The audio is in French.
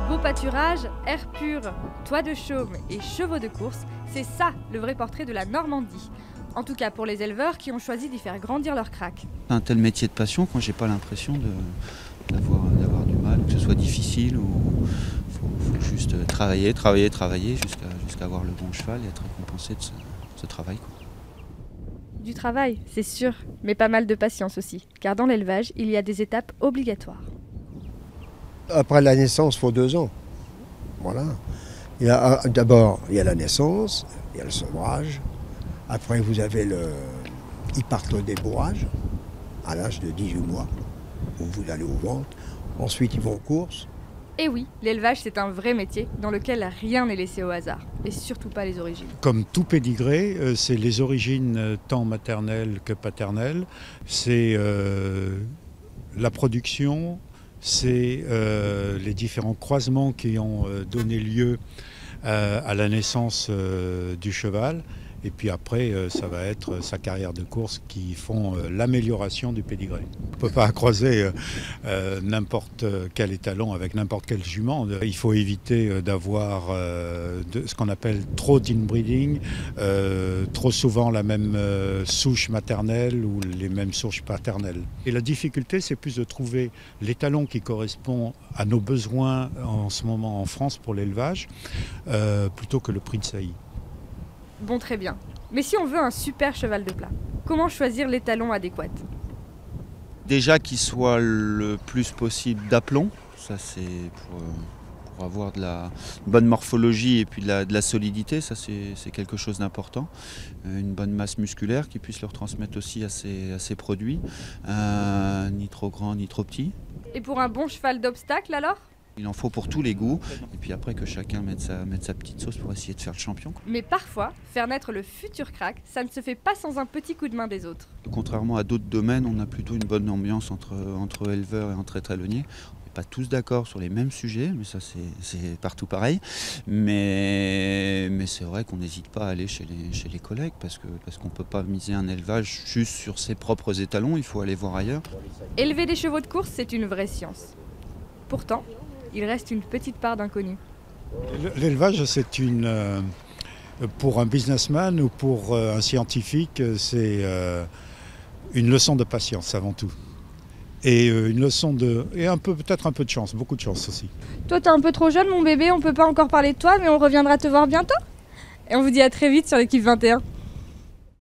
Beau pâturage, air pur, toit de chaume et chevaux de course, c'est ça le vrai portrait de la Normandie. En tout cas pour les éleveurs qui ont choisi d'y faire grandir leur crack. Un tel métier de passion quand j'ai pas l'impression d'avoir du mal, que ce soit difficile ou faut juste travailler jusqu'à avoir le bon cheval et être récompensé de ce travail, quoi. Du travail, c'est sûr, mais pas mal de patience aussi, car dans l'élevage, il y a des étapes obligatoires. Après la naissance, il faut 2 ans. Voilà. D'abord, il y a la naissance, il y a le sevrage. Après, ils partent au débourrage à l'âge de 18 mois, où vous allez au ventre. Ensuite, ils vont aux courses. Et oui, l'élevage, c'est un vrai métier dans lequel rien n'est laissé au hasard, et surtout pas les origines. Comme tout pédigré, c'est les origines tant maternelles que paternelles. C'est la production, c'est les différents croisements qui ont donné lieu à la naissance du cheval. Et puis après, ça va être sa carrière de course qui font l'amélioration du pédigré. On ne peut pas croiser n'importe quel étalon avec n'importe quel jument. Il faut éviter d'avoir ce qu'on appelle trop d'inbreeding, trop souvent la même souche maternelle ou les mêmes souches paternelles. Et la difficulté, c'est plus de trouver l'étalon qui correspond à nos besoins en ce moment en France pour l'élevage, plutôt que le prix de saillie. Bon, très bien. Mais si on veut un super cheval de plat, comment choisir l'étalon adéquat? Déjà qu'il soit le plus possible d'aplomb, ça c'est pour avoir de la bonne morphologie et puis de la solidité, ça c'est quelque chose d'important. Une bonne masse musculaire qui puisse le retransmettre aussi à ses produits, ni trop grand ni trop petit. Et pour un bon cheval d'obstacle alors? Il en faut pour tous les goûts, et puis après que chacun mette sa petite sauce pour essayer de faire le champion. Mais parfois, faire naître le futur crack, ça ne se fait pas sans un petit coup de main des autres. Contrairement à d'autres domaines, on a plutôt une bonne ambiance entre éleveurs et entre étalonniers. On n'est pas tous d'accord sur les mêmes sujets, mais ça c'est partout pareil. Mais c'est vrai qu'on n'hésite pas à aller chez les collègues, parce qu'on ne peut pas miser un élevage juste sur ses propres étalons, il faut aller voir ailleurs. Élever des chevaux de course, c'est une vraie science. Pourtant, il reste une petite part d'inconnu. L'élevage, c'est pour un businessman ou pour un scientifique, c'est une leçon de patience avant tout. Et une leçon peut-être un peu de chance, beaucoup de chance aussi. Toi, t'es un peu trop jeune, mon bébé, on peut pas encore parler de toi, mais on reviendra te voir bientôt. Et on vous dit à très vite sur l'équipe 21.